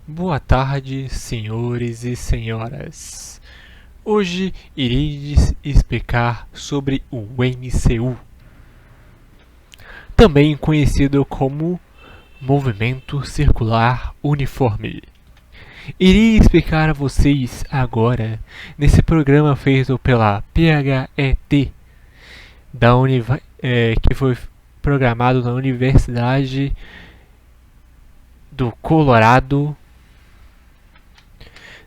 Boa tarde, senhores e senhoras. Hoje irei explicar sobre o MCU, também conhecido como Movimento Circular Uniforme. Irei explicar a vocês agora, nesse programa feito pela PHET, que foi programado na Universidade do Colorado.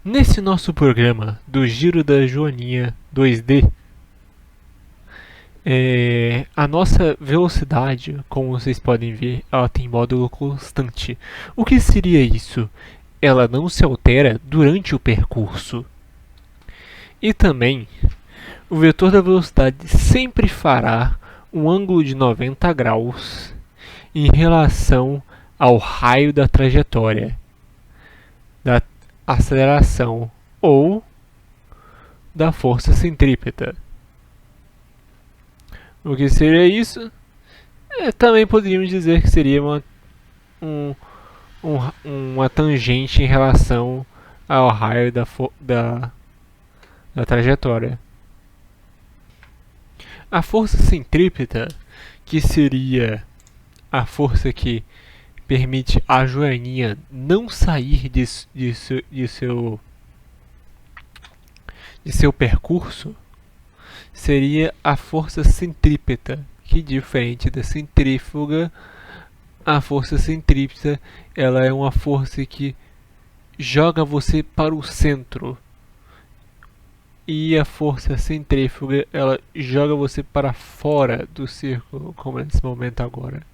Nesse nosso programa do Giro da Joaninha 2D, a nossa velocidade, como vocês podem ver, ela tem módulo constante. O que seria isso? Ela não se altera durante o percurso. E também, o vetor da velocidade sempre fará um ângulo de 90 graus em relação ao raio da trajetória da aceleração ou da força centrípeta. O que seria isso? Também poderíamos dizer que seria uma tangente em relação ao raio da trajetória. A força centrípeta, que seria a força que permite a joaninha não sair de seu percurso, seria a força centrípeta, que diferente da centrífuga, a força centrípeta ela é uma força que joga você para o centro, e a força centrífuga ela joga você para fora do círculo, como nesse momento agora.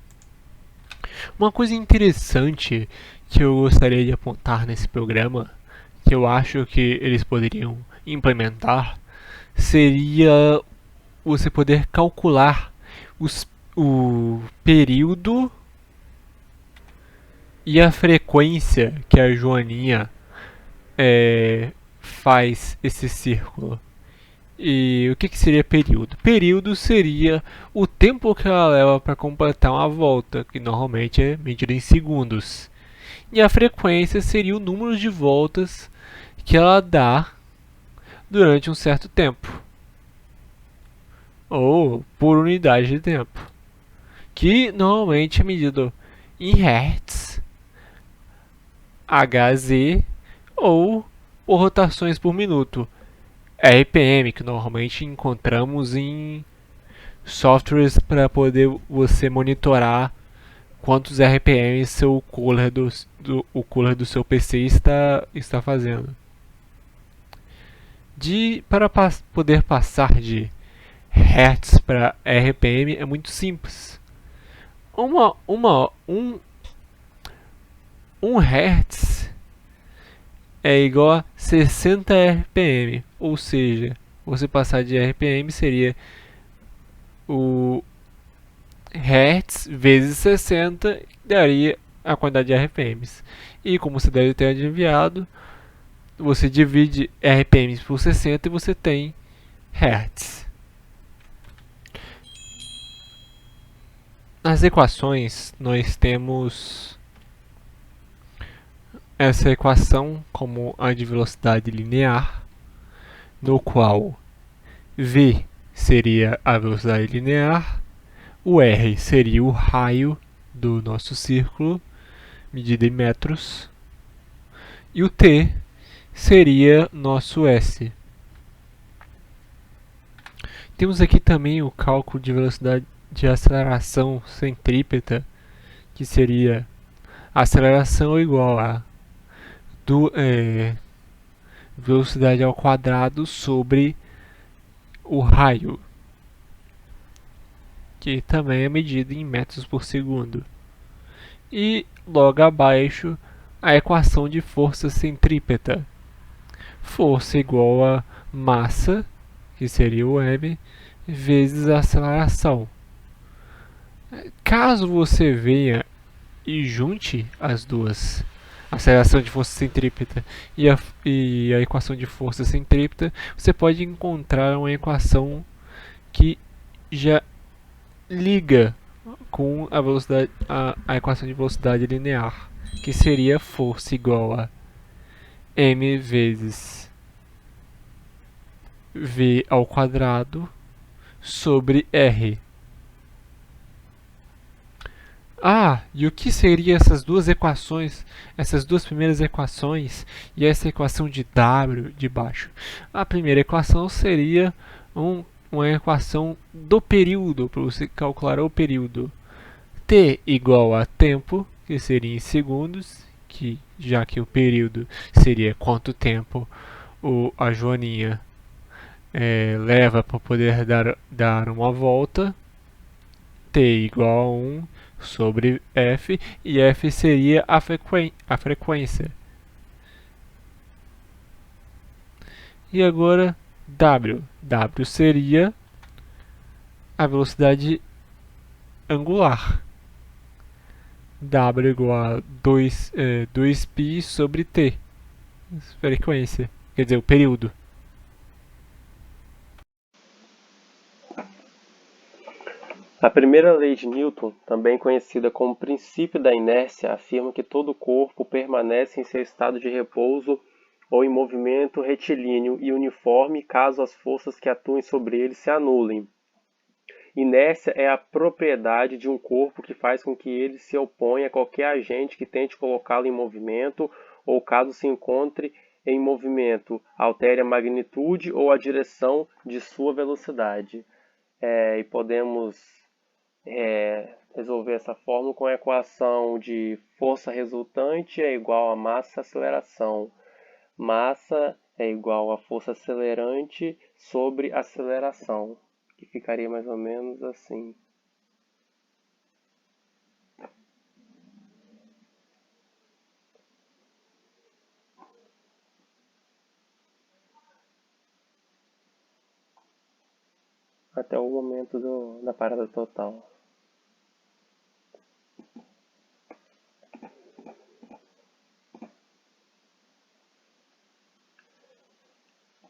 Uma coisa interessante que eu gostaria de apontar nesse programa, que eu acho que eles poderiam implementar, seria você poder calcular o período e a frequência que a joaninha faz esse círculo. E o que seria período? Período seria o tempo que ela leva para completar uma volta, que normalmente é medido em segundos. E a frequência seria o número de voltas que ela dá durante um certo tempo, ou por unidade de tempo, que normalmente é medido em Hertz, Hz ou por rotações por minuto. RPM, que normalmente encontramos em softwares para poder você monitorar quantos RPM o cooler do seu PC está fazendo. Para poder passar de Hertz para RPM é muito simples. Um Hertz é igual a 60 RPM, ou seja, você passar de RPM seria o Hertz vezes 60, daria a quantidade de RPMs. E como você deve ter adivinhado, você divide RPMs por 60 e você tem Hertz. Nas equações, nós temos essa equação como a de velocidade linear, no qual v seria a velocidade linear, o r seria o raio do nosso círculo, medido em metros, e o t seria nosso s. Temos aqui também o cálculo de velocidade de aceleração centrípeta, que seria a aceleração igual a velocidade ao quadrado sobre o raio, que também é medido em metros por segundo. E logo abaixo a equação de força centrípeta. Força igual a massa, que seria o m, vezes a aceleração. Caso você venha e junte as duas, a aceleração de força centrípeta e a equação de força centrípeta, você pode encontrar uma equação que já liga com a equação de velocidade linear. que seria força igual a m vezes v ao quadrado sobre r. E o que seriam essas duas equações, essas duas primeiras equações e essa equação de W de baixo? A primeira equação seria uma equação do período, para você calcular o período. T igual a tempo, que seria em segundos, já que o período seria quanto tempo a Joaninha leva para poder dar uma volta. T igual a 1 sobre F, e F seria a frequência. E agora W. W seria a velocidade angular. W igual a 2π sobre T, frequência, quer dizer, o período. A primeira lei de Newton, também conhecida como princípio da inércia, afirma que todo corpo permanece em seu estado de repouso ou em movimento retilíneo e uniforme caso as forças que atuem sobre ele se anulem. Inércia é a propriedade de um corpo que faz com que ele se oponha a qualquer agente que tente colocá-lo em movimento ou, caso se encontre em movimento, altere a magnitude ou a direção de sua velocidade. E podemos resolver essa fórmula com a equação de força resultante é igual a massa aceleração. Massa é igual a força acelerante sobre aceleração, que ficaria mais ou menos assim. Até o momento da parada total.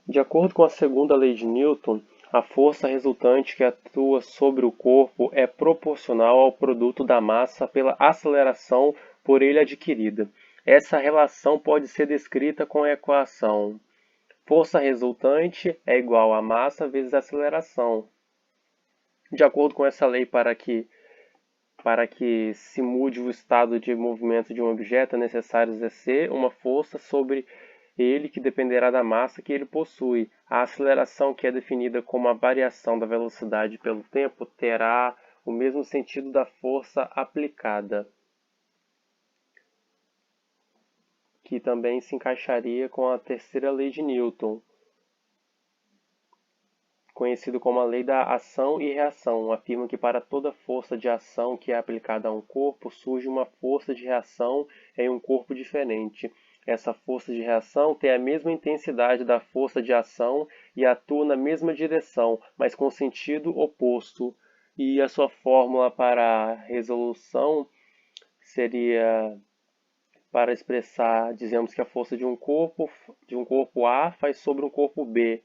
De acordo com a segunda lei de Newton, a força resultante que atua sobre o corpo é proporcional ao produto da massa pela aceleração por ele adquirida. Essa relação pode ser descrita com a equação: força resultante é igual a massa vezes aceleração. De acordo com essa lei, para que se mude o estado de movimento de um objeto, é necessário exercer uma força sobre ele que dependerá da massa que ele possui. A aceleração, que é definida como a variação da velocidade pelo tempo, terá o mesmo sentido da força aplicada, que também se encaixaria com a terceira lei de Newton, conhecido como a lei da ação e reação. Afirma que para toda força de ação que é aplicada a um corpo, surge uma força de reação em um corpo diferente. Essa força de reação tem a mesma intensidade da força de ação e atua na mesma direção, mas com sentido oposto. E a sua fórmula para resolução seria, para expressar, dizemos que a força de um corpo A faz sobre um corpo B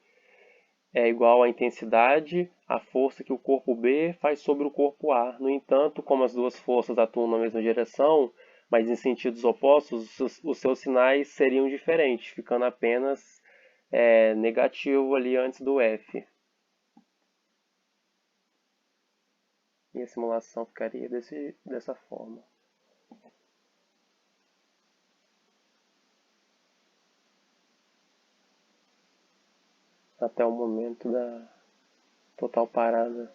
é igual à intensidade, a força que o corpo B faz sobre o corpo A. No entanto, como as duas forças atuam na mesma direção, mas em sentidos opostos, os seus sinais seriam diferentes, ficando apenas negativo ali antes do F. E a simulação ficaria dessa forma. Até o momento da total parada.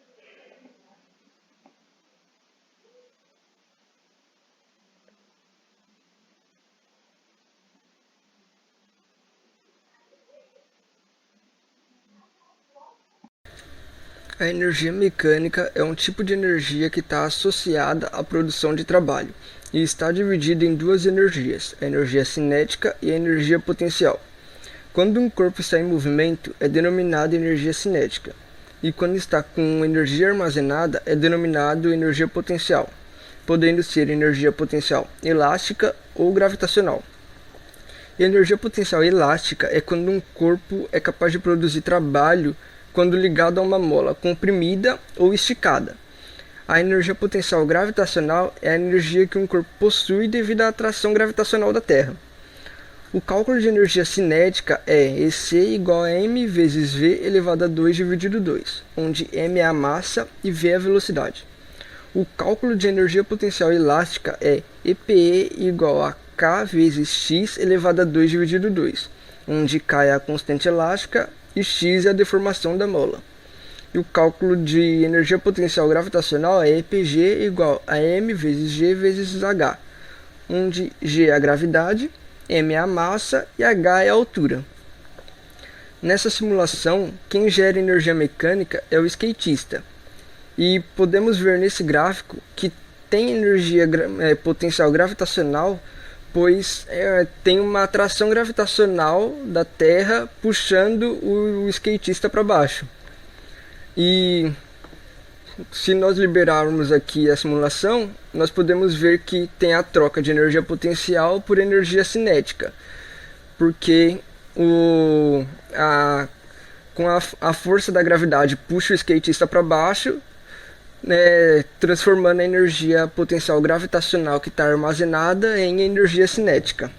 A energia mecânica é um tipo de energia que está associada à produção de trabalho e está dividida em duas energias, a energia cinética e a energia potencial. Quando um corpo está em movimento, é denominado energia cinética, e quando está com energia armazenada, é denominado energia potencial, podendo ser energia potencial elástica ou gravitacional. E a energia potencial elástica é quando um corpo é capaz de produzir trabalho quando ligado a uma mola comprimida ou esticada. A energia potencial gravitacional é a energia que um corpo possui devido à atração gravitacional da Terra. O cálculo de energia cinética é EC igual a m vezes v elevado a 2 dividido 2, onde m é a massa e v é a velocidade. O cálculo de energia potencial elástica é EPE igual a k vezes x elevado a 2 dividido 2, onde k é a constante elástica e x é a deformação da mola. E o cálculo de energia potencial gravitacional é EPG igual a m vezes g vezes h, onde g é a gravidade, m é a massa e h é a altura. Nessa simulação, quem gera energia mecânica é o skatista. E podemos ver nesse gráfico que tem energia potencial gravitacional, pois tem uma atração gravitacional da Terra puxando o skatista para baixo. E se nós liberarmos aqui a simulação, nós podemos ver que tem a troca de energia potencial por energia cinética, porque com a força da gravidade puxa o skatista para baixo, transformando a energia potencial gravitacional que está armazenada em energia cinética.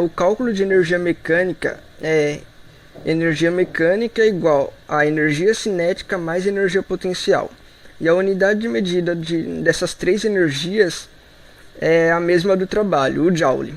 O cálculo de energia mecânica é energia mecânica igual a energia cinética mais energia potencial. E a unidade de medida dessas três energias é a mesma do trabalho, o Joule.